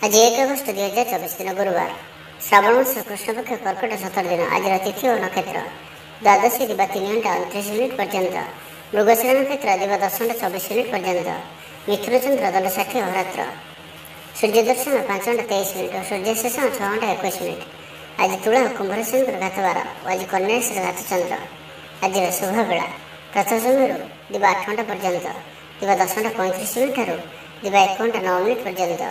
आज 1 अगस्त 2024 दिन गुरुवार श्रावण मास कृष्णपक्ष कर्कट 17 दिन। आज तिथि और नक्षत्र द्वादशी दिवा 3 घंटा 29 मिनिट पर्यंत, मृगशिरा नक्षत्र दिवा 10 घंटा 24 मिनिट पर्यंत, मिथुन चंद्र दंड 60 अहोरात्र, सूर्य दर्शन 5 घंटा 23 मिनिट, सूर्य शेषण 6 घंटा 21 मिनिट। आज तुला कुंभ राशि घात 12, आज कन्या राशि घात चंद्र। आज शुभ बेला प्रथम समय दिवा 8 घंटा पर्यंत, दिवा 10 घंटा 35 मिनिट दिवा 1 घंटा 9 मिनिट पर्यंत,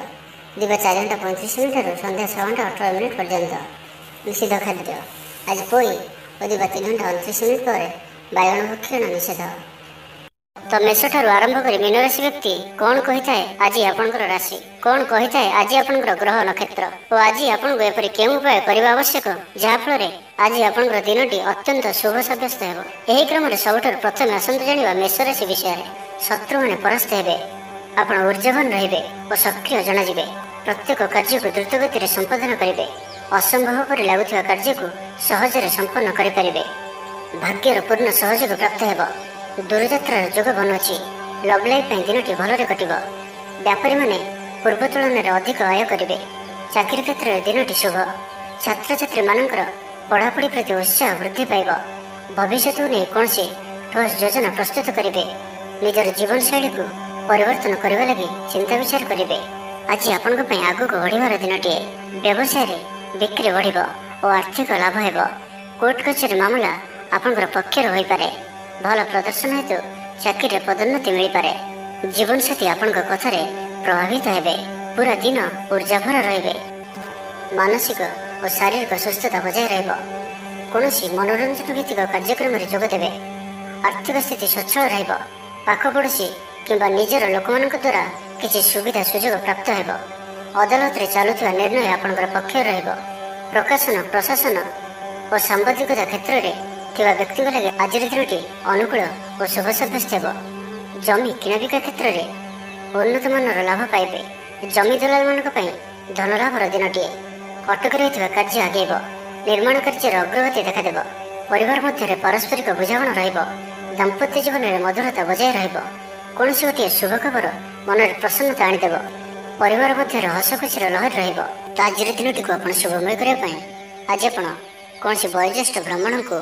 दिवा 4 घंटा 35 मिनिट संध्या 6 घंटा 18 मिनिट पर्यंत। निषिद्ध खाद्य आज पोई और दिवा 3 घंटा 29 मिनिट पर बायगण भक्षण निषेध। तो मेष ठारू आरंभ कर मीन राशि व्यक्ति कौन कही थाए आज आपनकर राशि, कौन कही थाए आज आपनकर ग्रह नक्षत्र और आज आपन एपरि केउं उपाय करबा आवश्यक जहा फल आज आपनकर दिनटी अत्यंत शुभ सब्यस्त हेबो। एही क्रम रे सबठार प्रथम आसंत जानिबा मेष राशि विषय रे। शत्रु माने परास्त हेबे, आपण ऊर्जावान रहिबे और सक्रिय जनाजिबे। प्रत्येक कार्य को द्रुत गति रे संपादन करिबे, असंभव पर लागुथिबा कार्य को सहजरे संपन्न करि परिबे। भाग्यर पूर्ण सहयोग प्राप्त हेबो। दूरयात्रार जोग बनुछि। Love life दिनटी भलरे कटिब। व्यापारी माने पूर्व तुलन अधिक आय करेंगे। चाकरी क्षेत्र में दिनटी शुभ। छात्र छात्री मानकर पढ़ापढ़ी प्रति उत्साह वृद्धि पाइब। भविष्य नहीं कौन ठोस योजना प्रस्तुत करेंगे। निजर जीवन शैली को परिवर्तन करने लगी चिंता विचार करेंगे। आज आपण आग को बढ़िबार दिनटीए। व्यवसाय बिक्री बढ़िब और आर्थिक लाभ हेब। कोर्ट कचेरी मामला आपंकर पक्षर हो पारे। भल प्रदर्शन हेतु चाकरी पदोन्नति मिल पारे। जीवन साथी आपण कथार प्रभावित हेबे। पूरा दिन ऊर्जा भरा रहिबे। मानसिक और शारीरिक सुस्थता बजाय रहिब। कौनसी मनोरंजन भित्तिक कार्यक्रम में जोगदेवे। आर्थिक स्थिति सच्छल रहिब। पाख पड़ोशी किंबा निजर लोकमान द्वारा किसी सुविधा सुजोग प्राप्त हेब। अदालत रे चलुवा निर्णय आपणकर पक्ष रहिब। प्रकाशन प्रशासन और सांबादिकता क्षेत्र में थिबा व्यक्ति लगे आज दिनटी अनुकूल और शुभ सब्यस्त हेब। जमी किणाबिका क्षेत्र में उन्नत मानर लाभ पाइबे। जमी दलाल मानक पई धन लाभर दिनटीए। अटक रहिथिबा कार्य आगेब। निर्माण कार्य अग्रगति देखादेब। परिवार मध्य पारस्परिक बुझामण रहिब। दाम्पत्य जीवन में मधुरता बजाय रहिब। कौनसी गोटे शुभ खबर मन में प्रसन्नता आनीदेव। परिवार मध्य हस खुशीर लहर रहिब। तो आज दिनटी को आप शुभमय करने आज आप कौन वयोज्येष्ठ ब्राह्मण को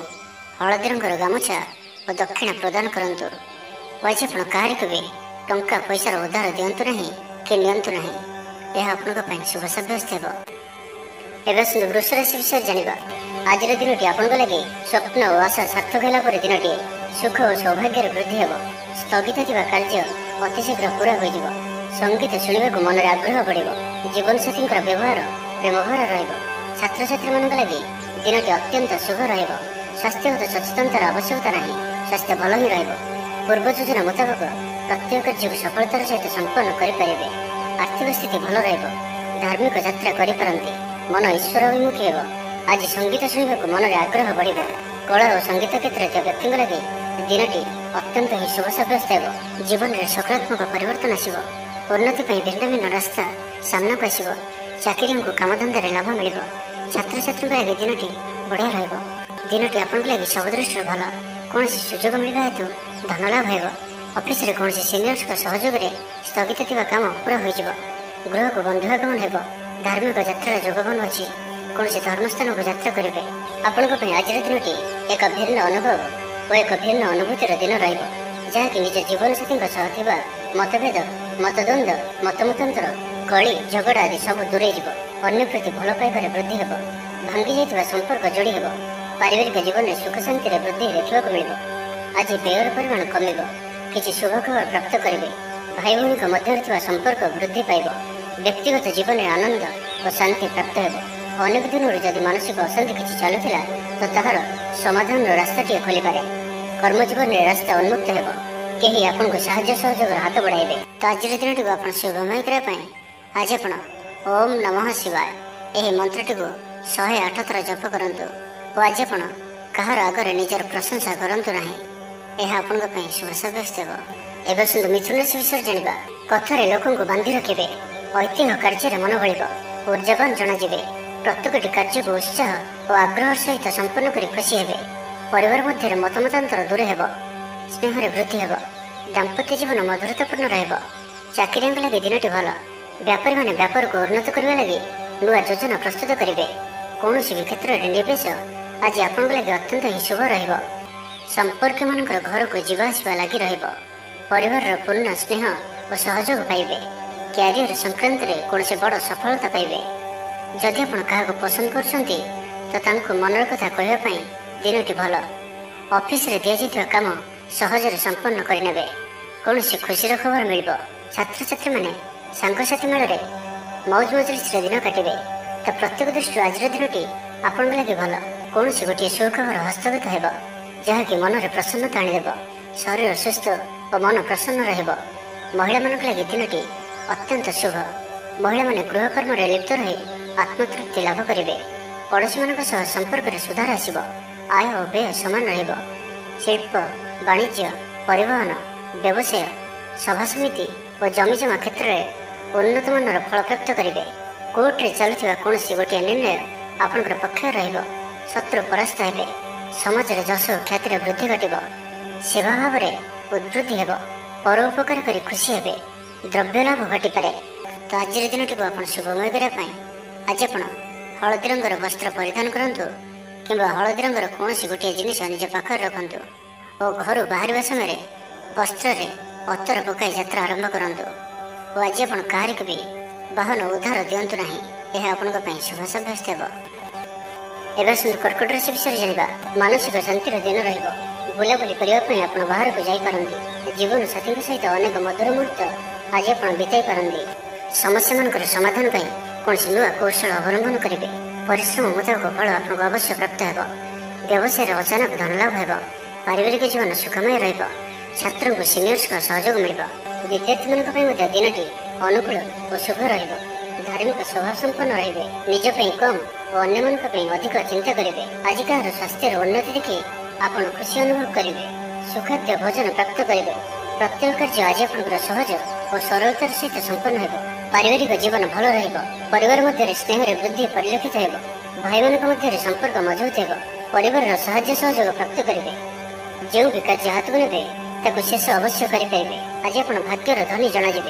हलदी रंगर गामुछा और दक्षिणा प्रदान करंतु। आज आप कहारी को भी टंका पैसार उधार दिंतु नहीं कि नियंतु नहीं। यह आपन शुभ सब्यस्त हेब। एवं सुंदर वृष राशि विषय जानिबा। आज दिनटी आपन लगे स्वप्न और आशा सार्थक होला पर दिनटी सुख और सौभाग्यर वृद्धि हेब। स्थगित थिबा कार्य अतिशीघ्र पूरा हो जिवो। संगीत शुणिबाकु मन में आग्रह बढ़िबो। जीवन साथी व्यवहार प्रेमभरा रहिब। छात्र छात्री मानक लगे दिनटी अत्यंत शुभ रहिब। स्वास्थ्यगत सचेतनतार आवश्यकता नहीं। स्वास्थ्य भल ही रहिब। पूर्व योजना मुताबक प्रत्येक कार्य को सफलतार सहित संपन्न करेंगे। आर्थिक स्थिति भल रहिब। धार्मिक यात्रा करिपारंती। मन ईश्वर अभिमुखी हेब। आज संगीत शुणिबाकु मन में आग्रह बढ़िब। कला और संगीत क्षेत्र व्यक्ति लगे दिनटी अत्यंत ही शुभ सब्यस्त हेब। जीवन में सकारात्मक परिवर्तन आसिब। उन्नति भिन्न भिन्न रास्ता सामना को आसिब। चाकरी को कामधंदार लाभ मिल। छात्र छात्री लगे दिनटी बढ़िया रहिब। दिनटी आपन लगे सब दृष्टि भल। कौन सुजोग मिलवा हेतु धन लाभ हेब। ऑफिस रे कौन सीनियर्स सहयोग में स्थगित थिबा काम पूरा हो जिवो। गृह को बंधुआगमन हेब। धार्मिक यात्रा जोगबन अच्छी। कौन धर्मस्थान को यात्रा करेंगे। आपण आज दिनटी एक भिन्न अनुभव और एक भिन्न अनुभूतिर दिन रहिब। जहाँकि निज जीवन साथी मतभेद मतद्वंद मतमतांतर कली झगड़ा आदि सब दूरे जीव। अन्य प्रति भल पाइबार वृद्धि हेब। भांगी जाइथिबा संपर्क जोड़ी हेब। पारिवारिक जीवन में सुख शांति वृद्धि देखा मिल। आज व्ययर परिमाण कमिब। किसी शुभ खबर प्राप्त करेंगे। भाई भौणी मध्य संपर्क वृद्धि पाइब। व्यक्तिगत जीवन में आनंद और शांति प्राप्त हेब। अनेक दिन जदि मानसिक अशांति किसी चलुला तो ताहार समाधान रास्ताटी खोली पारे। कर्म जीवन में रास्ता उन्मुक्त हेब। कहीं आपन को साहाय्य सहयोग हाथ बढ़ाइबे। तो आज दिन टी आप शुभमय करने आज आप ओम नमः शिवाय यह मंत्रटी को 108 थर जप करंतु। और आज आप कहार आगे निजर प्रशंसा करंतु नहीं। यह आपन शुभ सब्यस्त हेब। एवं सुंदर मिथुन राशि विषय जानिबा। कथार लोकों को बांधि रखिबे। ऐतिह्य कार्य मन बढ़िब। ऊर्जावान जनाजिबे। प्रत्येकटी कार्य को उत्साह और आग्रह सहित संपन्न कर खुशी हेबे। परिवार मध्य मतमतांतर दूर हेब। स्नेह वृद्धि हेब। दाम्पत्य जीवन मधुरतापूर्ण रहिब। चाकरी लगे दिनटी भल। व्यापारी व्यापार को उन्नत करने लगी नुआ योजना प्रस्तुत करेंगे। कौन भी क्षेत्र में निवेश आज आपन लगे अत्यंत ही शुभ रहिबो। संपर्क मान घर को जीवासवा लगी रहिबो। परिवार पूर्ण स्नेह और सहयोग पाइबे। क्यारियर संक्रांत में कौन से बड़ सफलता पाइबे। जदि आप क्या पसंद करछंती तो मनर कथा कहवाई दिनटी भल। ऑफिस रे दिया जाइथिबा काम सहजरे संपन्न करने कौन से खुशीर खबर मिल। छात्र छात्री मैंने सांगसाथी मेल मौज मजलिस दिन काटे तो प्रत्येक दृष्टि आज दिनटी आपण लगे भल। कौन से गोटे सुखबर हस्तगत हो जहाँकि मन में प्रसन्नता आनीदेव। शरीर सुस्थ और मन प्रसन्न रहिबो। महिला मान लगे दिनटी अत्यंत शुभ। महिला माने गृहकर्म लिप्त रही आत्मतृप्ति लाभ करेंगे। पड़ोशी मान संपर्क में सुधार आसब। आय और व्यय समान रहिबो। शिल्प वाणिज्य परिवहन व्यवसाय सभा समिति और जमीजमा क्षेत्र में उन्नत मानर फल प्राप्त करेंगे। कोर्टे चलुवा कौन गोटे निर्णय आपंकर पक्ष रहिबो। शत्रु परास्त हेबे। समाज में जश ख्यातिर वृद्धि घटब। सेवा भाव में उद्वृद्धि हेब। परोपकार कर खुशी हेबे। द्रव्य लाभ घटिपे। तो आज दिन टी आप शुभमय करने आज आप हलदी रंगर वस्त्र परिधान करूँ कि हलदी रंगर कौन गोटे जिनिस निज पाखे रखु और घर बाहर समय वस्त्र अतर पकाई यात्रा आरंभ करूँ। और आज आप क्या भी वाहन उधार दिंतु ना। यह आपण शुभ सब्यस्त हो। एवं सुंदर कर्कट राशि विषय जाना मानसिक शांतिर दिन रुलाबुली करने आप बाहर को जापारती। जीवन साथी सहित अनेक मधुर मुहूर्त आज आप बिताई पारती। समस्या मान समाधान कौन नुआ कौशल अवलंबन करेंगे। परिश्रम मुताबक फल आपको अवश्य प्राप्त हो। व्यवसाय अचानक धनलाभ हो। पारिवारिक जीवन सुखमय रहिबो। छात्रों को सीनियर्स का सहयोग मिल। विद्यार्थी मान दिनटी अनुकूल और शुभ रहिबो। धार्मिक स्वभाव संपन्न रहिबे। निज कम और अन्य मान अधिक चिंता करेंगे। आज कहार स्वास्थ्य उन्नति देखि आप खुशी अनुभव करेंगे। सुखाद्य भोजन प्राप्त करेंगे। प्रत्येक कार्य आज आप सहज और सरलतार सहित संपन्न हो। पारिवारिक जीवन भल रहिबो। परिवार मध्य स्नेह वृद्धि परिलक्षित हो। भाई मान संपर्क मजबूत हो। परिवार साहाय्य सहयोग प्राप्त करेंगे। जो भी कार्य हाथ को ने शेष अवश्य करेंगे। आज आप भाग्यर धनी जनाजे।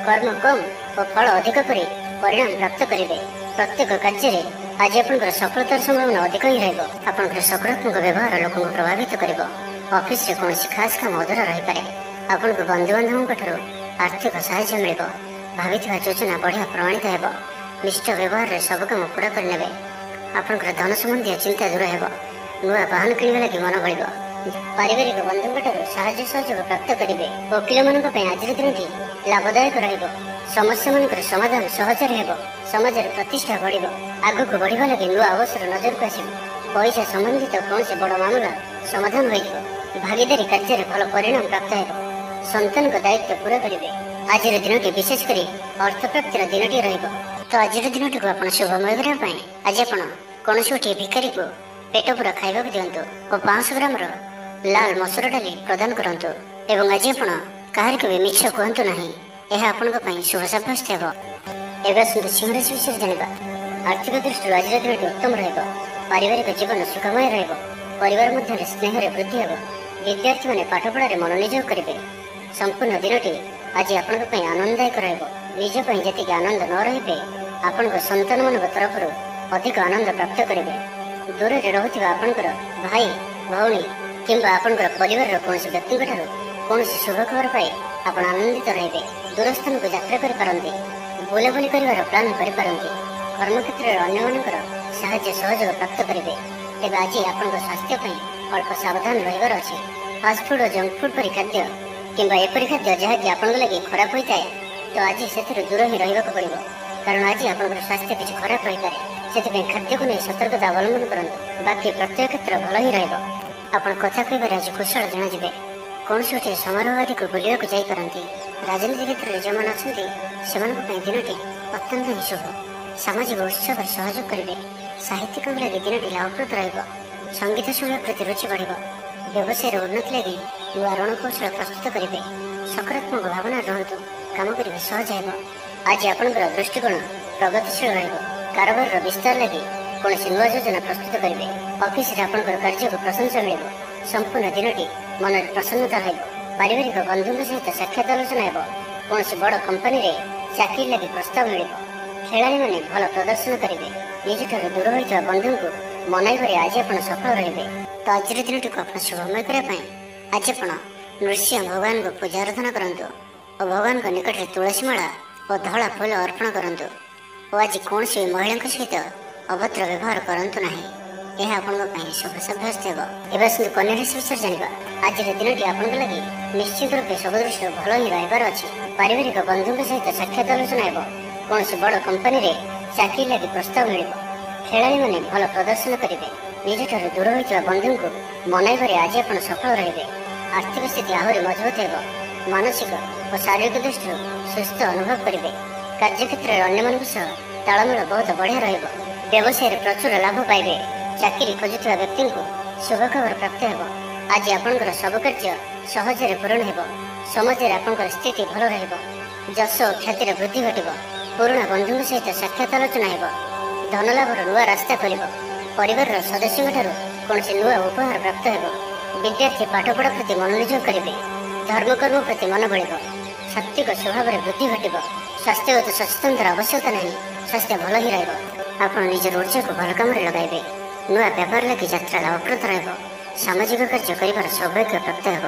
कर्म कम और फल अधिक कर परिणाम प्राप्त करेंगे। प्रत्येक कार्य आज आप सफलतार संभावना अधिक ही रहा। सकारात्मक व्यवहार लोक प्रभावित कर। ऑफिस कौन खास काम अधूरा रही पारे। आपन को बंधु बांधव आर्थिक साहाय्य मिल। भावी योजना बढ़िया प्रमाणित हो। निष्ठ व्यवहार सब कम पूरा करने आपंकर धन संबंधी चिंता दूर हो। नुआ वाहन किणवा लगी मन बढ़। पारिवारिक बंधु साहाय्य सहयोग प्राप्त करेंगे। वकिल मान आज दिन लाभदायक रहिबो। समस्या मान समाधान सहजरे हेबो। समाज प्रतिष्ठा बढ़। आग को बढ़ा लगे नुआ अवसर नजर को आस। पैसा संबंधित कौन से बड़ मामला समाधान हो। भागीदारी कार्य भल परिणाम प्राप्त हो। संतान का दायित्व पूरा करेंगे। आज दिन विशेषकर अर्थ प्राप्तिर दिनटी रहिबो। तो आज दिन को आप शुभमय करने आज आप कौन गोटे भिखारी को पेट पूरा खावा दिंतु और 500 ग्राम लाल मसूर डाली प्रदान करूँ। एवं आज आप क्या भी मिछ कहतु ना। यह आपण शुभ सब्यस्त हो। एवं सुंदर सिंह राशि विषय जाना आर्थिक दृष्टि आज दिन उत्तम रहिबो। पारिवारिक जीवन सुखमय रहिबो। परिवार मध्य स्नेह वृद्धि हो। विद्यार्थी मैंने पाठपढ़ा मनोनियोग करेंगे। संपूर्ण दिनटी आज आपण आनंददायक रहिबो। निज जी आनंद न रही आपण संतान मान तरफ अधिक आनंद प्राप्त करेंगे। दूर में रोकता आपणकर भाई भौणी किंबा आपणकर परिवार कौन व्यक्ति कौन शुभ खबर पाई आप आनंदित रहिबे। दूरस्थान को यात्रा करें। बुलाबुली कर प्लां करें। कर्मक्षेत्र अन्य मानकर साहाय्य सहयोग प्राप्त करेंगे। तेज आज आप स्वास्थ्य अल्प सावधान रही अच्छे। फास्टफुड और जंक फुड परी खाद्य किंबा एपरी खाद्य जहाँकि आपण लगे खराब होता है तो आज से दूर ही रहा पड़ो। कारण आज आप स्वास्थ्य किसी खराब रही पारे। से खाद्य को नहीं सतर्कता अवलंबन करूँ। बाकी प्रत्येक क्षेत्र भल ही रहा। कथा कहबार आज कुशल जनाजे। कौन गोटे समारोह आदि को बुलाक जापारती। राजनीति क्षेत्र में जो मैंने अच्छा से दिनटी अत्यंत ही शुभ। सामाजिक उत्सव सहयोग करेंगे। साहित्यिक लगे दिनटी लाभप्रद रहिबो। संगीत शुभ प्रति रुचि बढ़। व्यवसाय उन्नति लगी नुआ रणकौशल प्रस्तुत करेंगे। सकारात्मक भावना रुहतु। काम करने सहज हो। आज आपंकर दृष्टिकोण प्रगतिशील रहिबो। कारोबार विस्तार लगी कौन नुआ योजना प्रस्तुत करेंगे। ऑफिस आपंकर कार्य को प्रशंसा मिल। संपूर्ण दिनटी मन में प्रसन्नता रहिबो। पारिवारिक बंधु सहित साक्षात आलोचना हो। कौन बड़ कंपनी रे ଚାକିରି ଲାଗି ପ୍ରସ୍ତାବ ମିଳିବ। ଖେଳାଳିମାନେ ଭଲ ପ୍ରଦର୍ଶନ କରିବେ। ନିଜଠାରୁ ଦୂର ହୋଇଥିବା ବନ୍ଧୁଙ୍କୁ ମନାଇବାରେ ଆଜି ଆପଣ ସଫଳ ରହିବେ। ତ ଆଜିର ଦିନଟିକୁ ଆପଣ ଶୁଭମୟ କରିବା ପାଇଁ ଆଜି ଆପଣ ନୃସିଂହ ଭଗବାନଙ୍କୁ ପୂଜା ଆରାଧନା କରନ୍ତୁ ଓ ଭଗବାନଙ୍କ ନିକଟରେ ତୁଳସୀ ମାଳା ଓ ଧଳା ଫୁଲ ଅର୍ପଣ କରନ୍ତୁ ଓ ଆଜି କୌଣସି ମହିଳାଙ୍କ ସହିତ ଅଭଦ୍ର ବ୍ୟବହାର କରନ୍ତୁ ନାହିଁ। ଏହା ଆପଣଙ୍କ ପାଇଁ ଶୁଭ ସାବ୍ୟସ୍ତ ହେବ। ଏବେ ଆସନ୍ତୁ କନ୍ୟା ରାଶି ବିଷୟରେ ଜାଣିବା। ଆଜିର ଦିନଟି ଆପଣଙ୍କ ଲାଗି ନିଶ୍ଚିତ ରୂପେ ସବୁ ଦୃଷ୍ଟିରୁ ଭଲ ହିଁ ରହିବାର ଅଛି। ପାରିବାରିକ ବନ୍ଧୁଙ୍କ ସହିତ ସାକ୍ଷାତ ଆଲୋଚନା ହେବ। କୌଣସି ବଡ଼ କମ୍ପାନୀରେ ଚାକିରି ଲାଗି ପ୍ରସ୍ତାବ ମିଳିବ। ଖେଳାଳିମାନେ ଭଲ ପ୍ରଦର୍ଶନ କରିବେ। ନିଜଠାରୁ ଦୂର ହୋଇଥିବା ବନ୍ଧୁଙ୍କୁ ମନାଇବାରେ ଆଜି ଆପଣ ସଫଳ ରହିବେ। ଆର୍ଥିକ ସ୍ଥିତି ଆହୁରି ମଜବୁତ ହେବ। ମାନସିକ ଓ ଶାରୀରିକ ଦୃଷ୍ଟିରୁ ସୁସ୍ଥ ଅନୁଭବ କରିବେ। କାର୍ଯ୍ୟକ୍ଷେତ୍ରରେ ଅନ୍ୟମାନଙ୍କ ସହ ତାଳମେଳ ବହୁତ ବଢ଼ିଆ ରହିବ। ବ୍ୟବସାୟରେ ପ୍ରଚୁର ଲାଭ ପାଇବେ। ଚାକିରି ଖୋଜୁଥିବା ବ୍ୟକ୍ତିଙ୍କୁ ଶୁଭ ଖବର ପ୍ରାପ୍ତ ହେବ। ଆଜି ଆପଣଙ୍କର ସବୁ କାର୍ଯ୍ୟ ସହଜରେ ପୂରଣ ହେବ। ସମାଜରେ ଆପଣଙ୍କର ସ୍ଥିତି ଭଲ ରହିବ। ଯଶ ଓ ଖ୍ୟାତିର ବୃଦ୍ଧି ଘଟିବ। ପୁରୁଣା ବନ୍ଧୁଙ୍କ ସହିତ ସାକ୍ଷାତ ଆଲୋଚନା ହେବ। ଧନଲାଭର ନୂଆ ରାସ୍ତା ଖୋଲିବ। ପରିବାରର ସଦସ୍ୟଙ୍କଠାରୁ କୌଣସି ନୂଆ ଉପହାର ପ୍ରାପ୍ତ ହେବ। ବିଦ୍ୟାର୍ଥୀ ପାଠପଢ଼ା ପ୍ରତି ମନୋନିଯୋଗ କରିବେ। ଧର୍ମକର୍ମ ପ୍ରତି ମନ ବଳିବ। ସାତ୍ତ୍ୱିକ ସ୍ୱଭାବରେ ବୃଦ୍ଧି ଘଟିବ। ସ୍ୱାସ୍ଥ୍ୟଗତ ସଚେତନତାର ଆବଶ୍ୟକତା ନାହିଁ। ସ୍ୱାସ୍ଥ୍ୟ ଭଲ ହିଁ ରହିବ। ଆପଣ ନିଜର ଉର୍ଜାକୁ ଭଲ କାମରେ ଲଗାଇବେ। ନୂଆ ବ୍ୟାପାର ଲାଗି ଯାତ୍ରା ଲାଭପ୍ରଦ ରହିବ। ସାମାଜିକ କାର୍ଯ୍ୟ କରିବାର ସୌଭାଗ୍ୟ ପ୍ରାପ୍ତ ହେବ।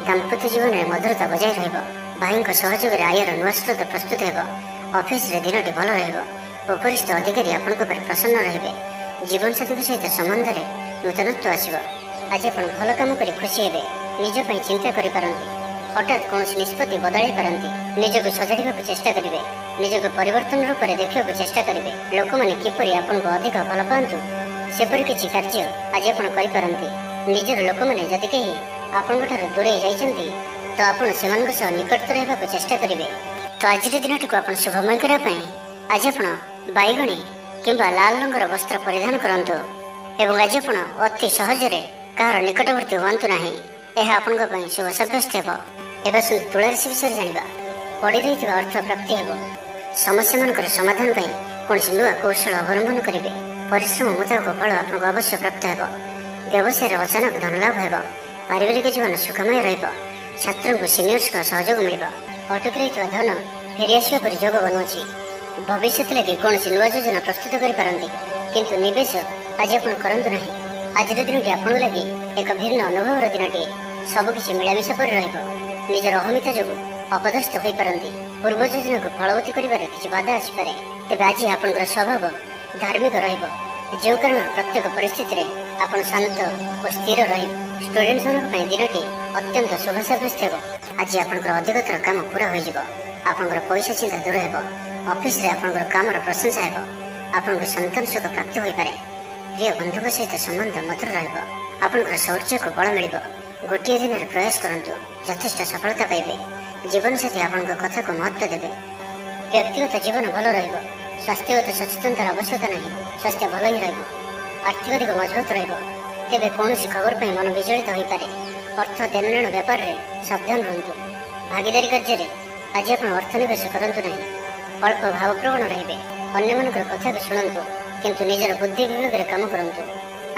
ଦାମ୍ପତ୍ୟ ଜୀବନରେ ମଧୁରତା ବଜାୟ ରହିବ। ଭାଇଙ୍କ ସହଯୋଗରେ ଆୟର ନୂଆ ସ୍ରୋତ ପ୍ରସ୍ତୁତ ହେବ। ଅଫିସରେ ଦିନଟି ଭଲ ରହିବ। ଉପରିସ୍ଥ ଅଧିକାରୀ ଆପଣଙ୍କ ଉପରେ ପ୍ରସନ୍ନ ରହିବେ। ଜୀବନସାଥୀଙ୍କ ସହିତ ସମ୍ବନ୍ଧରେ ନୂତନତ୍ୱ ଆସିବ। ଆଜି ଆପଣ ଭଲ କାମ କରି ଖୁସି ହେବେ। ନିଜ ପାଇଁ ଚିନ୍ତା କରିପାରନ୍ତି। ହଠାତ୍ କୌଣସି ନିଷ୍ପତ୍ତି ବଦଳାଇ ପାରନ୍ତି। ନିଜକୁ ସଜାଡ଼ିବାକୁ ଚେଷ୍ଟା କରିବେ। ନିଜକୁ ପରିବର୍ତ୍ତନ ରୂପରେ ଦେଖିବାକୁ ଚେଷ୍ଟା କରିବେ। ଲୋକମାନେ କିପରି ଆପଣଙ୍କୁ ଅଧିକ ଭଲ ପାଆନ୍ତୁ ସେପରି କିଛି କାର୍ଯ୍ୟ ଆଜି ଆପଣ କରିପାରନ୍ତି। ନିଜର ଲୋକମାନେ ଯଦି କେହି ଆପଣଙ୍କଠାରୁ ଦୂରେଇ ଯାଇଛନ୍ତି ତ ଆପଣ ସେମାନଙ୍କ ସହ ନିକଟତର ହେବାକୁ ଚେଷ୍ଟା କରିବେ। ତ ଆଜିର ଦିନଟିକୁ ଆପଣ ଶୁଭମୟ କରିବା ପାଇଁ ଆଜି ଆପଣ ବାଇଗଣୀ କିମ୍ବା ଲାଲ ରଙ୍ଗର ବସ୍ତ୍ର ପରିଧାନ କରନ୍ତୁ ଏବଂ ଆଜି ଆପଣ ଅତି ସହଜରେ କାହାର ନିକଟବର୍ତ୍ତୀ ହୁଅନ୍ତୁ ନାହିଁ। ଏହା ଆପଣଙ୍କ ପାଇଁ ଶୁଭ ସାବ୍ୟସ୍ତ ହେବ। ଏବେ ଆସନ୍ତୁ ତୁଳା ରାଶି ବିଷୟରେ ଜାଣିବା। ପଡ଼ି ରହିଥିବା ଅର୍ଥ ପ୍ରାପ୍ତି ହେବ। ସମସ୍ୟାମାନଙ୍କର ସମାଧାନ ପାଇଁ କୌଣସି ନୂଆ କୌଶଳ ଅବଲମ୍ବନ କରିବେ। ପରିଶ୍ରମ ମୁତାବକ ଫଳ ଆପଣଙ୍କୁ ଅବଶ୍ୟ ପ୍ରାପ୍ତ ହେବ। ବ୍ୟବସାୟରେ ଅଚାନକ ଧନଲାଭ ହେବ। ପାରିବାରିକ ଜୀବନ ସୁଖମୟ ରହିବ। ଛାତ୍ରଙ୍କୁ ସିନିୟର୍ସଙ୍କ ସହଯୋଗ ମିଳିବ। ଅଟକି ରହିଥିବା ଧନ ଫେରିଆସିବା ପରି ଯୋଗ ବନୁଅଛି। ଭବିଷ୍ୟତ ଲାଗି କୌଣସି ନୂଆ ଯୋଜନା ପ୍ରସ୍ତୁତ କରିପାରନ୍ତି କିନ୍ତୁ ନିବେଶ ଆଜି ଆପଣ କରନ୍ତୁ ନାହିଁ। ଆଜିର ଦିନଟି ଆପଣଙ୍କ ଲାଗି ଏକ ଭିନ୍ନ ଅନୁଭବର ଦିନଟିଏ। ସବୁକିଛି ମିଳାମିଶା ପରି ରହିବ। ନିଜର ଅହମିକା ଯୋଗୁଁ ଅପଦସ୍ଥ ହୋଇପାରନ୍ତି। ପୂର୍ବ ଯୋଜନାକୁ ଫଳବତୀ କରିବାରେ କିଛି ବାଧା ଆସିପାରେ। ତେବେ ଆଜି ଆପଣଙ୍କର ସ୍ୱଭାବ ଧାର୍ମିକ ରହିବ। ଯେଉଁ କାରଣରୁ ପ୍ରତ୍ୟେକ ପରିସ୍ଥିତିରେ ଆପଣ ଶାନ୍ତ ଓ ସ୍ଥିର ରହିବେ। ଷ୍ଟୁଡେଣ୍ଟମାନଙ୍କ ପାଇଁ ଦିନଟି ଅତ୍ୟନ୍ତ ଶୁଭ ସାବ୍ୟସ୍ତ ହେବ। ଆଜି ଆପଣଙ୍କର ଅଧିକତର କାମ ପୁରା ହୋଇଯିବ। ଆପଣଙ୍କର ପଇସା ଚିନ୍ତା ଦୂର ହେବ। ଅଫିସରେ ଆପଣଙ୍କର କାମର ପ୍ରଶଂସା ହେବ। ଆପଣଙ୍କୁ ସନ୍ତାନ ସୁଖ ପ୍ରାପ୍ତି ହୋଇପାରେ। ପ୍ରିୟ ବନ୍ଧୁଙ୍କ ସହିତ ସମ୍ବନ୍ଧ ମଧୁର ରହିବ। ଆପଣଙ୍କର ଶୌର୍ଯ୍ୟକୁ ବଳ ମିଳିବ। ଗୋଟିଏ ଦିନରେ ପ୍ରୟାସ କରନ୍ତୁ। ଯଥେଷ୍ଟ ସଫଳତା ପାଇବେ। ଜୀବନସାଥୀ ଆପଣଙ୍କ କଥାକୁ ମହତ୍ତ୍ୱ ଦେବେ। ବ୍ୟକ୍ତିଗତ ଜୀବନ ଭଲ ରହିବ। ସ୍ୱାସ୍ଥ୍ୟଗତ ସଚେତନତାର ଆବଶ୍ୟକତା ନାହିଁ। ସ୍ୱାସ୍ଥ୍ୟ ଭଲ ହିଁ ରହିବ। ଆର୍ଥିକ ଦିଗ ମଜବୁତ ରହିବ। ତେବେ କୌଣସି ଖବର ପାଇଁ ମନ ବିଚଳିତ ହୋଇପାରେ। ଅର୍ଥ ଦେଣନେଣ ବ୍ୟାପାରରେ ସାବଧାନ ରୁହନ୍ତୁ। ଭାଗିଦାରୀ କାର୍ଯ୍ୟରେ ଆଜି ଆପଣ ଅର୍ଥ ନିବେଶ କରନ୍ତୁ ନାହିଁ। ଅଳ୍ପ ଭାବପ୍ରବଣ ରହିବେ। ଅନ୍ୟମାନଙ୍କର କଥାକୁ ଶୁଣନ୍ତୁ କିନ୍ତୁ ନିଜର ବୁଦ୍ଧି ବିବେକରେ କାମ କରନ୍ତୁ।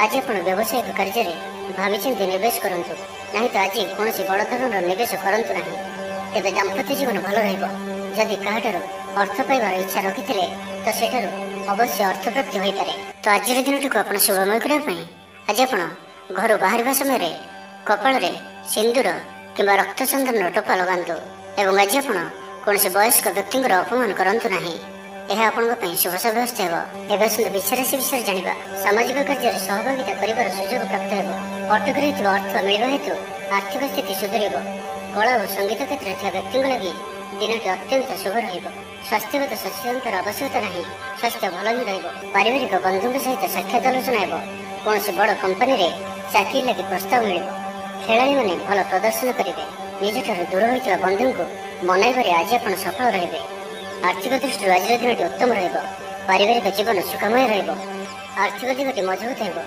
ଆଜି ଆପଣ ବ୍ୟବସାୟିକ କାର୍ଯ୍ୟରେ ଭାବିଚିନ୍ତି ନିବେଶ କରନ୍ତୁ ନାହିଁ ତ ଆଜି କୌଣସି ବଡ଼ ଧରଣର ନିବେଶ କରନ୍ତୁ ନାହିଁ। ତେବେ ଦାମ୍ପତ୍ୟ ଜୀବନ ଭଲ ରହିବ। ଯଦି କାହାଠାରୁ ଅର୍ଥ ପାଇବାର ଇଚ୍ଛା ରଖିଥିଲେ ତ ସେଠାରୁ ଅବଶ୍ୟ ଅର୍ଥପ୍ରାପ୍ତି ହୋଇପାରେ। ତ ଆଜିର ଦିନଟିକୁ ଆପଣ ଶୁଭମୟ କରିବା ପାଇଁ ଆଜି ଆପଣ ଘରୁ ବାହାରିବା ସମୟରେ କପାଳରେ ସିନ୍ଦୁର କିମ୍ବା ରକ୍ତ ଚନ୍ଦନର ଟୋପା ଲଗାନ୍ତୁ ଏବଂ ଆଜି ଆପଣ କୌଣସି ବୟସ୍କ ବ୍ୟକ୍ତିଙ୍କର ଅପମାନ କରନ୍ତୁ ନାହିଁ। ଏହା ଆପଣଙ୍କ ପାଇଁ ଶୁଭ ସାବ୍ୟସ୍ତ ହେବ। ଏବେ ଆସନ୍ତୁ ବୃଷ ରାଶି ବିଷୟରେ ଜାଣିବା। ସାମାଜିକ କାର୍ଯ୍ୟରେ ସହଭାଗିତା କରିବାର ସୁଯୋଗ ପ୍ରାପ୍ତ ହେବ। ଅଟକି ରହିଥିବା ଅର୍ଥ ମିଳିବା ହେତୁ ଆର୍ଥିକ ସ୍ଥିତି ସୁଧୁରିବ। କଳା ଓ ସଙ୍ଗୀତ କ୍ଷେତ୍ରରେ ଥିବା ବ୍ୟକ୍ତିଙ୍କ ଲାଗି ଦିନଟି ଅତ୍ୟନ୍ତ ଶୁଭ ରହିବ। ସ୍ୱାସ୍ଥ୍ୟଗତ ସଚେତନତାର ଆବଶ୍ୟକତା ନାହିଁ। ସ୍ୱାସ୍ଥ୍ୟ ଭଲ ହିଁ ରହିବ। ପାରିବାରିକ ବନ୍ଧୁଙ୍କ ସହିତ ସାକ୍ଷାତ ଆଲୋଚନା ହେବ। କୌଣସି ବଡ଼ କମ୍ପାନୀରେ ଚାକିରି ଲାଗି ପ୍ରସ୍ତାବ ମିଳିବ। ଖେଳାଳିମାନେ ଭଲ ପ୍ରଦର୍ଶନ କରିବେ। ନିଜଠାରୁ ଦୂର ହୋଇଥିବା ବନ୍ଧୁଙ୍କୁ ମନାଇବାରେ ଆଜି ଆପଣ ସଫଳ ରହିବେ। ଆର୍ଥିକ ଦୃଷ୍ଟିରୁ ଆଜିର ଦିନଟି ଉତ୍ତମ ରହିବ। ପାରିବାରିକ ଜୀବନ ସୁଖମୟ ରହିବ। ଆର୍ଥିକ ଦିଗଟି ମଜବୁତ ହେବ।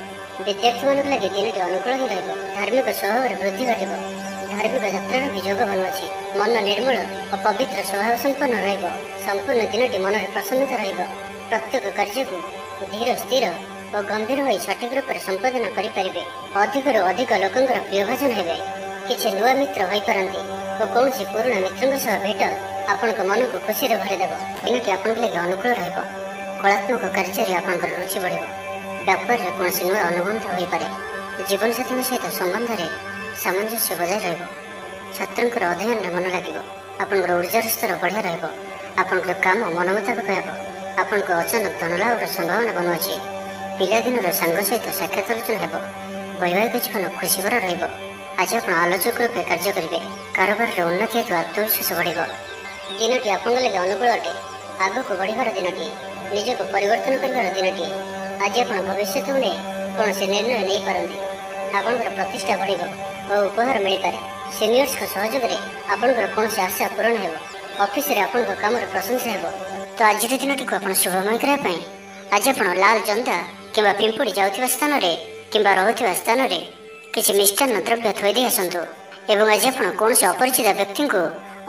ବିଦ୍ୟାର୍ଥୀମାନଙ୍କ ଲାଗି ଦିନଟି ଅନୁକୂଳ ହିଁ ରହିବ। ଧାର୍ମିକ ସ୍ୱଭାବରେ ବୃଦ୍ଧି ଘଟିବ। ଧାର୍ମିକ ଯାତ୍ରାର ବି ଯୋଗ ବନୁଅଛି। ମନ ନିର୍ମଳ ଓ ପବିତ୍ର ସ୍ୱଭାବ ସମ୍ପନ୍ନ ରହିବ। ସମ୍ପୂର୍ଣ୍ଣ ଦିନଟି ମନରେ ପ୍ରସନ୍ନତା ରହିବ। ପ୍ରତ୍ୟେକ କାର୍ଯ୍ୟକୁ ଧୀର ସ୍ଥିର ଓ ଗମ୍ଭୀର ହୋଇ ସଠିକ ରୂପରେ ସମ୍ପାଦନ କରିପାରିବେ। ଅଧିକରୁ ଅଧିକ ଲୋକଙ୍କର ପ୍ରିୟଭାଜନ ହେବେ। କିଛି ନୂଆ ମିତ୍ର ହୋଇପାରନ୍ତି ଓ କୌଣସି ପୁରୁଣା ମିତ୍ରଙ୍କ ସହ ଭେଟ ଆପଣଙ୍କ ମନକୁ ଖୁସିରେ ଭରିଦେବ। ଦିନଟି ଆପଣଙ୍କ ଲାଗି ଅନୁକୂଳ ରହିବ। କଳାତ୍ମକ କାର୍ଯ୍ୟରେ ଆପଣଙ୍କର ରୁଚି ବଢ଼ିବ। ବ୍ୟାପାରରେ କୌଣସି ନୂଆ ଅନୁବନ୍ଧ ହୋଇପାରେ। ଜୀବନସାଥୀଙ୍କ ସହିତ ସମ୍ବନ୍ଧରେ ସାମଞ୍ଜସ୍ୟ ବଜାୟ ରହିବ। ଛାତ୍ରଙ୍କର ଅଧ୍ୟୟନରେ ମନ ଲାଗିବ। ଆପଣଙ୍କର ଉର୍ଜାର ସ୍ତର ବଢ଼ିଆ ରହିବ। ଆପଣଙ୍କର କାମ ମନ ମୁତାବକ ହେବ। ଆପଣଙ୍କ ଅଚାନକ ଧନଲାଭର ସମ୍ଭାବନା ବନୁଅଛି। ପିଲାଦିନର ସାଙ୍ଗ ସହିତ ସାକ୍ଷାତ ଆଲୋଚନା ହେବ। ବୈବାହିକ ଜୀବନ ଖୁସି ଭରା ରହିବ। ଆଜି ଆପଣ ଆଲୋଚକ ରୂପେ କାର୍ଯ୍ୟ କରିବେ। କାରବାରରେ ଉନ୍ନତି ହେତୁ ଆତ୍ମବିଶ୍ୱାସ ବଢ଼ିବ। ଦିନଟି ଆପଣଙ୍କ ଲାଗି ଅନୁକୂଳ ଅଟେ। ଆଗକୁ ବଢ଼ିବାର ଦିନଟିଏ। ନିଜକୁ ପରିବର୍ତ୍ତନ କରିବାର ଦିନଟିଏ। ଆଜି ଆପଣ ଭବିଷ୍ୟତକୁ ନେଇ କୌଣସି ନିର୍ଣ୍ଣୟ ନେଇପାରନ୍ତି। ଆପଣଙ୍କର ପ୍ରତିଷ୍ଠା ବଢ଼ିବ ଓ ଉପହାର ମିଳିପାରେ। ସିନିୟର୍ସଙ୍କ ସହଯୋଗରେ ଆପଣଙ୍କର କୌଣସି ଆଶା ପୂରଣ ହେବ। ଅଫିସରେ ଆପଣଙ୍କ କାମର ପ୍ରଶଂସା ହେବ। ତ ଆଜିର ଦିନଟିକୁ ଆପଣ ଶୁଭମୟ କରିବା ପାଇଁ ଆଜି ଆପଣ ଲାଲ ଜନ୍ଦା କିମ୍ବା ପିମ୍ପୁଡ଼ି ଯାଉଥିବା ସ୍ଥାନରେ କିମ୍ବା ରହୁଥିବା ସ୍ଥାନରେ କିଛି ମିଷ୍ଟାନ୍ନ ଦ୍ରବ୍ୟ ଥୋଇ ଦେଇ ଆସନ୍ତୁ। ଏବଂ ଆଜି ଆପଣ କୌଣସି ଅପରିଚିତ ବ୍ୟକ୍ତିଙ୍କୁ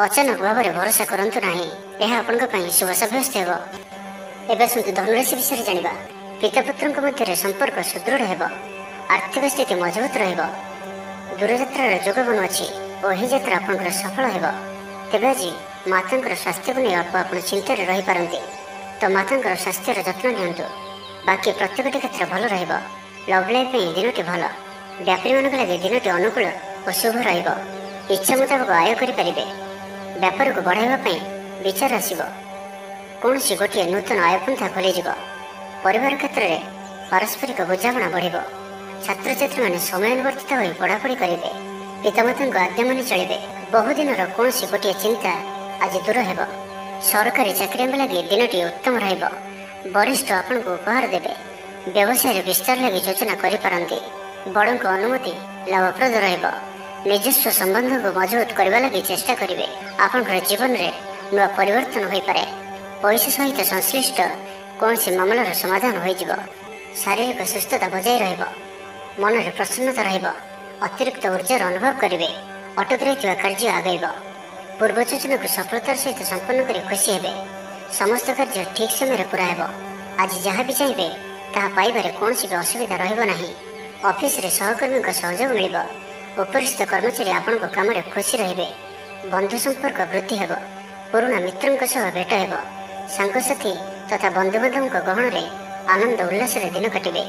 ଅଚାନକ ଭାବରେ ଭରସା କରନ୍ତୁ ନାହିଁ। ଏହା ଆପଣଙ୍କ ପାଇଁ ଶୁଭ ସାବ୍ୟସ୍ତ ହେବ। ଏବେ ଆସନ୍ତୁ ଧନୁରାଶି ବିଷୟରେ ଜାଣିବା। ପିତାପୁତ୍ରଙ୍କ ମଧ୍ୟରେ ସମ୍ପର୍କ ସୁଦୃଢ଼ ହେବ। ଆର୍ଥିକ ସ୍ଥିତି ମଜବୁତ ରହିବ। ଦୂରଯାତ୍ରାର ଯୋଗ ବନୁଅଛି ଓ ଏହି ଯାତ୍ରା ଆପଣଙ୍କର ସଫଳ ହେବ। ତେବେ ଆଜି ମାତାଙ୍କର ସ୍ୱାସ୍ଥ୍ୟକୁ ନେଇ ଅଳ୍ପ ଆପଣ ଚିନ୍ତାରେ ରହିପାରନ୍ତି। ତ ମାତାଙ୍କର ସ୍ୱାସ୍ଥ୍ୟର ଯତ୍ନ ନିଅନ୍ତୁ। ବାକି ପ୍ରତ୍ୟେକଟି କ୍ଷେତ୍ର ଭଲ ରହିବ। ଲଭ୍ ଲାଇଫ୍ ପାଇଁ ଦିନଟି ଭଲ। ବ୍ୟାପାରୀମାନଙ୍କ ଲାଗି ଦିନଟି ଅନୁକୂଳ ଓ ଶୁଭ ରହିବ। ଇଚ୍ଛା ମୁତାବକ ଆୟ କରିପାରିବେ। ବ୍ୟାପାରକୁ ବଢ଼ାଇବା ପାଇଁ ବିଚାର ଆସିବ। କୌଣସି ଗୋଟିଏ ନୂତନ ଆୟପନ୍ଥା ଖୋଲିଯିବ। ପରିବାର କ୍ଷେତ୍ରରେ ପାରସ୍ପରିକ ବୁଝାମଣା ବଢ଼ିବ। ଛାତ୍ରଛାତ୍ରୀମାନେ ସମୟାନୁବର୍ତ୍ତିତ ହୋଇ ପଢ଼ାପଢ଼ି କରିବେ। ପିତାମାତାଙ୍କ ଆଜ୍ଞା ମାନି ଚଳିବେ। ବହୁଦିନର କୌଣସି ଗୋଟିଏ ଚିନ୍ତା ଆଜି ଦୂର ହେବ। ସରକାରୀ ଚାକିରିଙ୍କ ଲାଗି ଦିନଟି ଉତ୍ତମ ରହିବ। ବରିଷ୍ଠ ଆପଣଙ୍କୁ ଉପହାର ଦେବେ। ବ୍ୟବସାୟରେ ବିସ୍ତାର ଲାଗି ଯୋଜନା କରିପାରନ୍ତି। ବଡ଼ଙ୍କ ଅନୁମତି ଲାଭପ୍ରଦ ରହିବ। ନିଜସ୍ୱ ସମ୍ବନ୍ଧକୁ ମଜବୁତ କରିବା ଲାଗି ଚେଷ୍ଟା କରିବେ। ଆପଣଙ୍କର ଜୀବନରେ ନୂଆ ପରିବର୍ତ୍ତନ ହୋଇପାରେ। ପଇସା ସହିତ ସଂଶ୍ଳିଷ୍ଟ କୌଣସି ମାମଲାର ସମାଧାନ ହୋଇଯିବ। ଶାରୀରିକ ସୁସ୍ଥତା ବଜାୟ ରହିବ। ମନରେ ପ୍ରସନ୍ନତା ରହିବ। ଅତିରିକ୍ତ ଉର୍ଜାର ଅନୁଭବ କରିବେ। ଅଟକି ରହିଥିବା କାର୍ଯ୍ୟ ଆଗେଇବ। ପୂର୍ବ ଯୋଜନାକୁ ସଫଳତାର ସହିତ ସମ୍ପନ୍ନ କରି ଖୁସି ହେବେ। ସମସ୍ତ କାର୍ଯ୍ୟ ଠିକ୍ ସମୟରେ ପୁରା ହେବ। ଆଜି ଯାହା ବି ଚାହିଁବେ ତାହା ପାଇବାରେ କୌଣସି ବି ଅସୁବିଧା ରହିବ ନାହିଁ। ଅଫିସରେ ସହକର୍ମୀଙ୍କ ସହଯୋଗ ମିଳିବ। ଉପରିସ୍ଥ କର୍ମଚାରୀ ଆପଣଙ୍କ କାମରେ ଖୁସି ରହିବେ। ବନ୍ଧୁ ସମ୍ପର୍କ ବୃଦ୍ଧି ହେବ। ପୁରୁଣା ମିତ୍ରଙ୍କ ସହ ଭେଟ ହେବ। ସାଙ୍ଗସାଥୀ ତଥା ବନ୍ଧୁବାନ୍ଧବଙ୍କ ଗହଣରେ ଆନନ୍ଦ ଉଲ୍ଲାସରେ ଦିନ କାଟିବେ।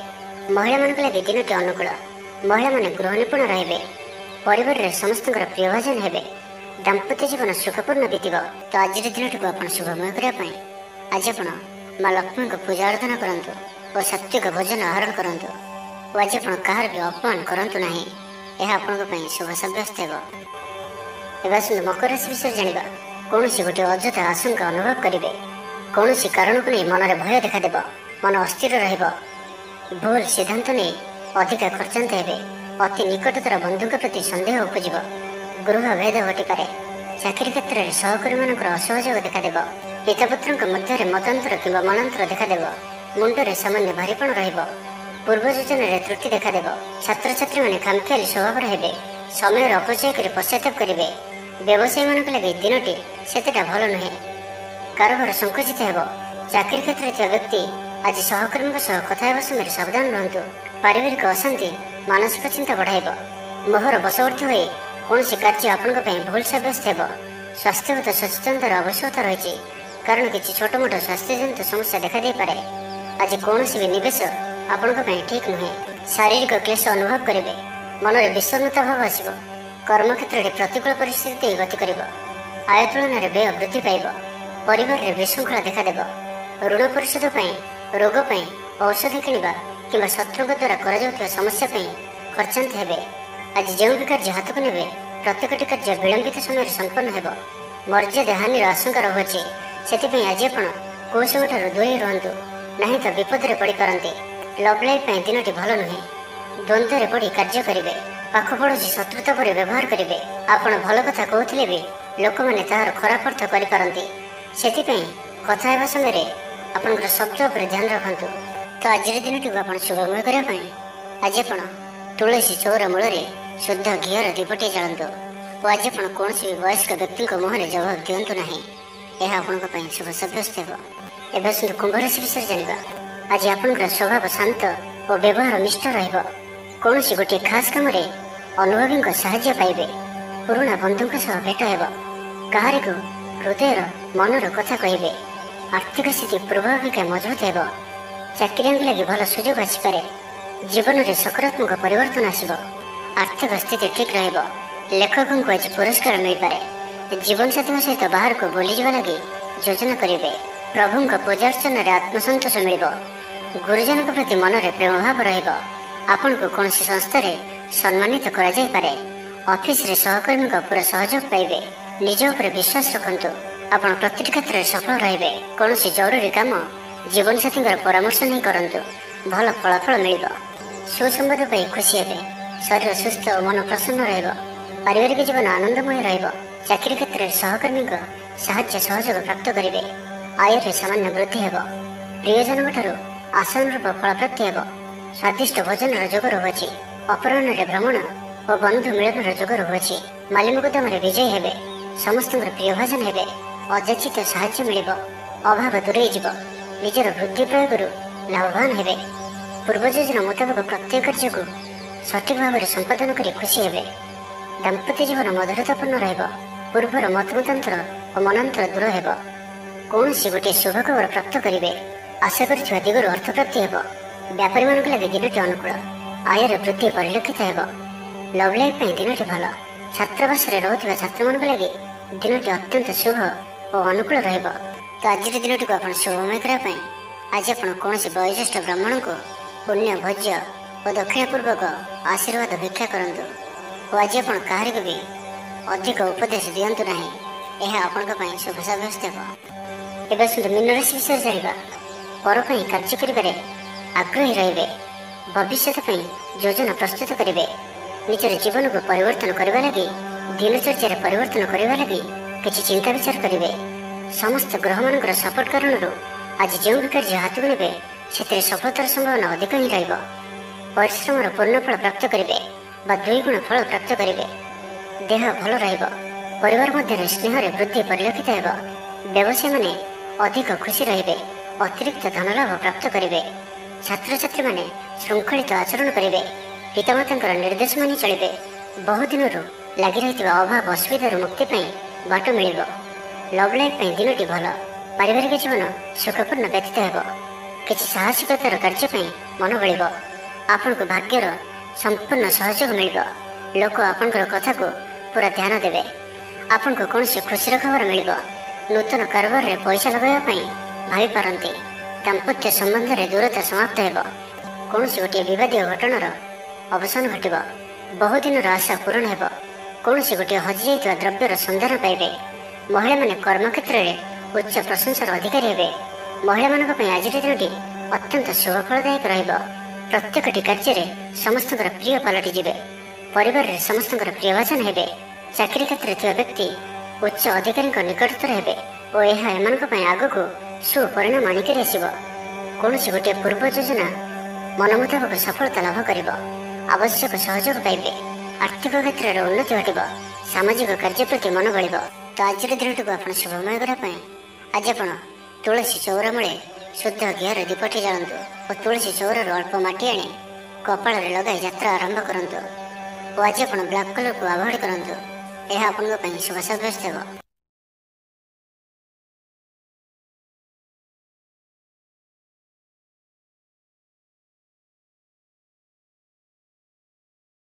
ମହିଳାମାନଙ୍କ ଲାଗି ଦିନଟି ଅନୁକୂଳ। ମହିଳାମାନେ ଗୃହ ନିପୁଣ ରହିବେ। ପରିବାରରେ ସମସ୍ତଙ୍କର ପ୍ରିୟଭାଜନ ହେବେ। ଦାମ୍ପତ୍ୟ ଜୀବନ ସୁଖପୂର୍ଣ୍ଣ ବିତିବ। ତ ଆଜିର ଦିନଟିକୁ ଆପଣ ଶୁଭମୟ କରିବା ପାଇଁ ଆଜି ଆପଣ ମା ଲକ୍ଷ୍ମୀଙ୍କୁ ପୂଜା ଆରାଧନା କରନ୍ତୁ ଓ ସାତ୍ତ୍ୱିକ ଭୋଜନ ଆହରଣ କରନ୍ତୁ। ଓ ଆଜି ଆପଣ କାହାର ବି ଅପମାନ କରନ୍ତୁ ନାହିଁ। ଏହା ଆପଣଙ୍କ ପାଇଁ ଶୁଭ ସାବ୍ୟସ୍ତ ହେବ। ଏବେ ଆସନ୍ତୁ ମକର ରାଶି ବିଷୟରେ ଜାଣିବା। କୌଣସି ଗୋଟିଏ ଅଯଥା ଆଶଙ୍କା ଅନୁଭବ କରିବେ। କୌଣସି କାରଣକୁ ନେଇ ମନରେ ଭୟ ଦେଖାଦେବ। ମନ ଅସ୍ଥିର ରହିବ। ଭୁଲ ସିଦ୍ଧାନ୍ତ ନେଇ ଅଧିକା ଖର୍ଚ୍ଚାନ୍ତ ହେବେ। ଅତି ନିକଟତର ବନ୍ଧୁଙ୍କ ପ୍ରତି ସନ୍ଦେହ ଉପୁଜିବ। ଗୃହ ଭେଦ ଘଟିପାରେ। ଚାକିରି କ୍ଷେତ୍ରରେ ସହକର୍ମୀମାନଙ୍କର ଅସହଯୋଗ ଦେଖାଦେବ। ପିତାପୁତ୍ରଙ୍କ ମଧ୍ୟରେ ମତାନ୍ତର କିମ୍ବା ମନାନ୍ତର ଦେଖାଦେବ। ମୁଣ୍ଡରେ ସାମାନ୍ୟ ଭାରିପଣ ରହିବ। ପୂର୍ବ ଯୋଜନାରେ ତ୍ରୁଟି ଦେଖାଦେବ। ଛାତ୍ରଛାତ୍ରୀମାନେ ଖାମଖିଆଲି ସ୍ୱଭାବର ହେବେ। ସମୟର ଅପଚୟ କରି ପଶ୍ଚାତାପ କରିବେ। ବ୍ୟବସାୟୀମାନଙ୍କ ଲାଗି ଦିନଟି ସେତେଟା ଭଲ ନୁହେଁ। କାରବାର ସଂକୁଚିତ ହେବ। ଚାକିରି କ୍ଷେତ୍ରରେ ଥିବା ବ୍ୟକ୍ତି ଆଜି ସହକର୍ମୀଙ୍କ ସହ କଥା ହେବା ସମୟରେ ସାବଧାନ ରୁହନ୍ତୁ। ପାରିବାରିକ ଅଶାନ୍ତି ମାନସିକ ଚିନ୍ତା ବଢ଼ାଇବ। ମୋହର ବଶବର୍ତ୍ତୀ ହୋଇ କୌଣସି କାର୍ଯ୍ୟ ଆପଣଙ୍କ ପାଇଁ ଭୁଲ ସାବ୍ୟସ୍ତ ହେବ। ସ୍ୱାସ୍ଥ୍ୟଗତ ସଚେତନତାର ଆବଶ୍ୟକତା ରହିଛି। କାରଣ କିଛି ଛୋଟମୋଟ ସ୍ୱାସ୍ଥ୍ୟଜନିତ ସମସ୍ୟା ଦେଖାଦେଇପାରେ। ଆଜି କୌଣସି ବି ନିବେଶ ଆପଣଙ୍କ ପାଇଁ ଠିକ୍ ନୁହେଁ। ଶାରୀରିକ କ୍ଲେଶ ଅନୁଭବ କରିବେ। ମନରେ ବିଷର୍ଣ୍ଣତା ଭାବ ଆସିବ। କର୍ମକ୍ଷେତ୍ରରେ ପ୍ରତିକୂଳ ପରିସ୍ଥିତି ଦେଇ ଗତି କରିବ। ଆୟ ତୁଳନାରେ ବ୍ୟୟ ବୃଦ୍ଧି ପାଇବ। ପରିବାରରେ ବିଶୃଙ୍ଖଳା ଦେଖାଦେବ। ଋଣ ପରିଶୋଧ ପାଇଁ, ରୋଗ ପାଇଁ ଔଷଧ କିଣିବା କିମ୍ବା ଶତ୍ରୁଙ୍କ ଦ୍ୱାରା କରାଯାଉଥିବା ସମସ୍ୟା ପାଇଁ ଖର୍ଚ୍ଚାନ୍ତ ହେବେ। ଆଜି ଯେଉଁ ବି କାର୍ଯ୍ୟ ହାତକୁ ନେବେ ପ୍ରତ୍ୟେକଟି କାର୍ଯ୍ୟ ବିଳମ୍ବିତ ସମୟରେ ସମ୍ପନ୍ନ ହେବ। ମର୍ଯ୍ୟାଦା ହାନିର ଆଶଙ୍କା ରହୁଅଛି। ସେଥିପାଇଁ ଆଜି ଆପଣ କୌଶଳଠାରୁ ଦୂରେଇ ରୁହନ୍ତୁ, ନାହିଁ ତ ବିପଦରେ ପଡ଼ିପାରନ୍ତି। ଲଭ୍ ଲାଇଫ୍ ପାଇଁ ଦିନଟି ଭଲ ନୁହେଁ। ଦ୍ୱନ୍ଦ୍ୱରେ ପଡ଼ି କାର୍ଯ୍ୟ କରିବେ। ପାଖ ପଡ଼ୋଶୀ ଶତ୍ରୁତା ପରି ବ୍ୟବହାର କରିବେ। ଆପଣ ଭଲ କଥା କହୁଥିଲେ ବି ଲୋକମାନେ ତାହାର ଖରାପ ଅର୍ଥ କରିପାରନ୍ତି। ସେଥିପାଇଁ କଥା ହେବା ସମୟରେ ଆପଣଙ୍କର ଶବ୍ଦ ଉପରେ ଧ୍ୟାନ ରଖନ୍ତୁ। ତ ଆଜିର ଦିନଟିକୁ ଆପଣ ଶୁଭମୟ କରିବା ପାଇଁ ଆଜି ଆପଣ ତୁଳସୀ ଚଉରା ମୂଳରେ ଶୁଦ୍ଧ ଘିଅର ଦୀପଟିଏ ଜାଳନ୍ତୁ ଓ ଆଜି ଆପଣ କୌଣସି ବି ବୟସ୍କ ବ୍ୟକ୍ତିଙ୍କ ମୁହଁରେ ଜବାବ ଦିଅନ୍ତୁ ନାହିଁ। ଏହା ଆପଣଙ୍କ ପାଇଁ ଶୁଭ ସାବ୍ୟସ୍ତ ହେବ। ଏବେ ଆସନ୍ତୁ କୁମ୍ଭ ରାଶି ବିଷୟରେ ଜାଣିବା। ଆଜି ଆପଣଙ୍କର ସ୍ୱଭାବ ଶାନ୍ତ ଓ ବ୍ୟବହାର ନିଷ୍ଠ ରହିବ। କୌଣସି ଗୋଟିଏ ଖାସ୍ କାମରେ ଅନୁଭବୀଙ୍କ ସାହାଯ୍ୟ ପାଇବେ। ପୁରୁଣା ବନ୍ଧୁଙ୍କ ସହ ଭେଟ ହେବ। କାହାରିକୁ ହୃଦୟର ମନର କଥା କହିବେ। ଆର୍ଥିକ ସ୍ଥିତି ପୂର୍ବ ଅପେକ୍ଷା ମଜବୁତ ହେବ। ଚାକିରିଆଙ୍କୁ ଲାଗି ଭଲ ସୁଯୋଗ ଆସିପାରେ। ଜୀବନରେ ସକାରାତ୍ମକ ପରିବର୍ତ୍ତନ ଆସିବ। ଆର୍ଥିକ ସ୍ଥିତି ଠିକ୍ ରହିବ। ଲେଖକଙ୍କୁ ଆଜି ପୁରସ୍କାର ମିଳିପାରେ। ଜୀବନସାଥୀଙ୍କ ସହିତ ବାହାରକୁ ବୁଲିଯିବା ଲାଗି ଯୋଜନା କରିବେ। ପ୍ରଭୁଙ୍କ ପୂଜାର୍ଚ୍ଚନାରେ ଆତ୍ମସନ୍ତୋଷ ମିଳିବ। ଗୁରୁଜନଙ୍କ ପ୍ରତି ମନରେ ପ୍ରେମ ଭାବ ରହିବ। ଆପଣଙ୍କୁ କୌଣସି ସଂସ୍ଥାରେ ସମ୍ମାନିତ କରାଯାଇପାରେ। ଅଫିସରେ ସହକର୍ମୀଙ୍କ ପୁରା ସହଯୋଗ ପାଇବେ। ନିଜ ଉପରେ ବିଶ୍ୱାସ ରଖନ୍ତୁ। ଆପଣ ପ୍ରତିଟି କ୍ଷେତ୍ରରେ ସଫଳ ରହିବେ। କୌଣସି ଜରୁରୀ କାମ ଜୀବନସାଥୀଙ୍କର ପରାମର୍ଶ ନେଇ କରନ୍ତୁ। ଭଲ ଫଳାଫଳ ମିଳିବ। ସୁସମ୍ବାଦ ପାଇ ଖୁସି ହେବେ। ଶରୀର ସୁସ୍ଥ ଓ ମନ ପ୍ରସନ୍ନ ରହିବ। ପାରିବାରିକ ଜୀବନ ଆନନ୍ଦମୟ ରହିବ। ଚାକିରି କ୍ଷେତ୍ରରେ ସହକର୍ମୀଙ୍କ ସାହାଯ୍ୟ ସହଯୋଗ ପ୍ରାପ୍ତ କରିବେ। ଆୟରେ ସାମାନ୍ୟ ବୃଦ୍ଧି ହେବ। ପ୍ରିୟଜନଙ୍କଠାରୁ ଆଶାନୁରୂପ ଫଳପ୍ରାପ୍ତି ହେବ। ସ୍ୱାଦିଷ୍ଟ ଭୋଜନର ଯୋଗ ରହୁଅଛି। ଅପରାହ୍ନରେ ଭ୍ରମଣ ଓ ବନ୍ଧୁ ମିଳନର ଯୋଗ ରହୁଅଛି। ମାଲିମୁକଦ୍ଦମାରେ ବିଜୟୀ ହେବେ। ସମସ୍ତଙ୍କର ପ୍ରିୟଭାଜନ ହେବେ। ଅଯାଚିତ ସାହାଯ୍ୟ ମିଳିବ। ଅଭାବ ଦୂରେଇ ଯିବ। ନିଜର ବୁଦ୍ଧି ପ୍ରୟୋଗରୁ ଲାଭବାନ ହେବେ। ପୂର୍ବ ଯୋଜନା ମୁତାବକ ପ୍ରତ୍ୟେକ କାର୍ଯ୍ୟକୁ ସଠିକ ଭାବରେ ସମ୍ପାଦନ କରି ଖୁସି ହେବେ। ଦାମ୍ପତ୍ୟ ଜୀବନ ମଧୁରତାପୂର୍ଣ୍ଣ ରହିବ। ପୂର୍ବର ମତମତାନ୍ତର ଓ ମନାନ୍ତର ଦୂର ହେବ। କୌଣସି ଗୋଟିଏ ଶୁଭ ଖବର ପ୍ରାପ୍ତ କରିବେ। ଆଶା କରିଥିବା ଦିଗରୁ ଅର୍ଥପ୍ରାପ୍ତି ହେବ। ବ୍ୟାପାରୀମାନଙ୍କ ଲାଗି ଦିନଟି ଅନୁକୂଳ। ଆୟରେ ବୃଦ୍ଧି ପରିଲକ୍ଷିତ ହେବ। ଲଭ୍ ଲାଇଫ୍ ପାଇଁ ଦିନଟି ଭଲ। ଛାତ୍ରାବାସରେ ରହୁଥିବା ଛାତ୍ରମାନଙ୍କ ଲାଗି ଦିନଟି ଅତ୍ୟନ୍ତ ଶୁଭ ଓ ଅନୁକୂଳ ରହିବ। ତ ଆଜିର ଦିନଟିକୁ ଆପଣ ଶୁଭମୟ କରିବା ପାଇଁ ଆଜି ଆପଣ କୌଣସି ବୟୋଜ୍ୟେଷ୍ଠ ବ୍ରାହ୍ମଣଙ୍କୁ ପୁଣ୍ୟ ଭୋଜ୍ୟ ଓ ଦକ୍ଷିଣପୂର୍ବକ ଆଶୀର୍ବାଦ ଭିକ୍ଷା କରନ୍ତୁ। ଓ ଆଜି ଆପଣ କାହାରିକୁ ବି ଅଧିକ ଉପଦେଶ ଦିଅନ୍ତୁ ନାହିଁ। ଏହା ଆପଣଙ୍କ ପାଇଁ ଶୁଭ ସାବ୍ୟସ୍ତ ହେବ। ଏବେ ଆସନ୍ତୁ ମୀନ ରାଶି ବିଷୟରେ ଜାଣିବା। ପର ପାଇଁ କାର୍ଯ୍ୟ କରିବାରେ ଆଗ୍ରହୀ ରହିବେ। ଭବିଷ୍ୟତ ପାଇଁ ଯୋଜନା ପ୍ରସ୍ତୁତ କରିବେ। ନିଜର ଜୀବନକୁ ପରିବର୍ତ୍ତନ କରିବା ଲାଗି ଦିନଚର୍ଯ୍ୟାରେ ପରିବର୍ତ୍ତନ କରିବା ଲାଗି କିଛି ଚିନ୍ତା ବିଚାର କରିବେ। ସମସ୍ତ ଗ୍ରହମାନଙ୍କର ସପୋର୍ଟ କାରଣରୁ ଆଜି ଯେଉଁ ବି କାର୍ଯ୍ୟ ହାତକୁ ନେବେ ସେଥିରେ ସଫଳତାର ସମ୍ଭାବନା ଅଧିକ ହିଁ ରହିବ। ପରିଶ୍ରମର ପୂର୍ଣ୍ଣ ଫଳ ପ୍ରାପ୍ତ କରିବେ ବା 2 ଗୁଣ ଫଳ ପ୍ରାପ୍ତ କରିବେ। ଦେହ ଭଲ ରହିବ। ପରିବାର ମଧ୍ୟରେ ସ୍ନେହରେ ବୃଦ୍ଧି ପରିଲକ୍ଷିତ ହେବ। ବ୍ୟବସାୟୀମାନେ ଅଧିକ ଖୁସି ରହିବେ। ଅତିରିକ୍ତ ଧନଲାଭ ପ୍ରାପ୍ତ କରିବେ। ଛାତ୍ରଛାତ୍ରୀମାନେ ଶୃଙ୍ଖଳିତ ଆଚରଣ କରିବେ। ପିତାମାତାଙ୍କର ନିର୍ଦ୍ଦେଶ ମାନି ଚଳିବେ। ବହୁଦିନରୁ ଲାଗି ରହିଥିବା ଅଭାବ ଅସୁବିଧାରୁ ମୁକ୍ତି ପାଇଁ ବାଟ ମିଳିବ। ଲଭ୍ ଲାଇଫ୍ ପାଇଁ ଦିନଟି ଭଲ। ପାରିବାରିକ ଜୀବନ ସୁଖପୂର୍ଣ୍ଣ ବ୍ୟତୀତ ହେବ। କିଛି ସାହସିକତାର କାର୍ଯ୍ୟ ପାଇଁ ମନ ବଳିବ। ଆପଣଙ୍କୁ ଭାଗ୍ୟର ସମ୍ପୂର୍ଣ୍ଣ ସହଯୋଗ ମିଳିବ। ଲୋକ ଆପଣଙ୍କର କଥାକୁ ପୁରା ଧ୍ୟାନ ଦେବେ। ଆପଣଙ୍କୁ କୌଣସି ଖୁସିର ଖବର ମିଳିବ। ନୂତନ କାରବାରରେ ପଇସା ଲଗାଇବା ପାଇଁ ଭାବିପାରନ୍ତି। ଦାମ୍ପତ୍ୟ ସମ୍ବନ୍ଧରେ ଦୂରତା ସମାପ୍ତ ହେବ। କୌଣସି ଗୋଟିଏ ବିବାଦୀୟ ଘଟଣାର ଅବସାନ ଘଟିବ। ବହୁଦିନର ଆଶା ପୂରଣ ହେବ। କୌଣସି ଗୋଟିଏ ହଜିଯାଇଥିବା ଦ୍ରବ୍ୟର ସନ୍ଧାନ ପାଇବେ। ମହିଳାମାନେ କର୍ମକ୍ଷେତ୍ରରେ ଉଚ୍ଚ ପ୍ରଶଂସାର ଅଧିକାରୀ ହେବେ। ମହିଳାମାନଙ୍କ ପାଇଁ ଆଜିର ଦିନଟି ଅତ୍ୟନ୍ତ ଶୁଭଫଳଦାୟକ ରହିବ। ପ୍ରତ୍ୟେକଟି କାର୍ଯ୍ୟରେ ସମସ୍ତଙ୍କର ପ୍ରିୟ ପାଲଟିଯିବେ। ପରିବାରରେ ସମସ୍ତଙ୍କର ପ୍ରିୟଭାଜନ ହେବେ। ଚାକିରି କ୍ଷେତ୍ରରେ ଥିବା ବ୍ୟକ୍ତି ଉଚ୍ଚ ଅଧିକାରୀଙ୍କ ନିକଟତର ହେବେ ଓ ଏହା ଏମାନଙ୍କ ପାଇଁ ଆଗକୁ ସୁପରିଣାମ ଆଣିକରି ଆସିବ। କୌଣସି ଗୋଟିଏ ପୂର୍ବ ଯୋଜନା ମନ ମୁତାବକ ସଫଳତା ଲାଭ କରିବ। ଆବଶ୍ୟକ ସହଯୋଗ ପାଇବେ। ଆର୍ଥିକ କ୍ଷେତ୍ରରେ ଉନ୍ନତି ଘଟିବ। ସାମାଜିକ କାର୍ଯ୍ୟ ପ୍ରତି ମନ ବଳିବ। ତ ଆଜିର ଦିନଟିକୁ ଆପଣ ଶୁଭମୟ କରିବା ପାଇଁ ଆଜି ଆପଣ ତୁଳସୀ ଚଉରା ମୂଳେ ଶୁଦ୍ଧ ଘିଅର ଦୀପଟି ଜାଳନ୍ତୁ ଓ ତୁଳସୀ ଚଉରାରୁ ଅଳ୍ପ ମାଟି ଆଣି କପାଳରେ ଲଗାଇ ଯାତ୍ରା ଆରମ୍ଭ କରନ୍ତୁ। ଓ ଆଜି ଆପଣ ବ୍ଲାକ୍ କଲରକୁ ଆଭଏଡ୍ କରନ୍ତୁ। ଏହା ଆପଣଙ୍କ ପାଇଁ ଶୁଭ ସାବ୍ୟସ୍ତ ହେବ।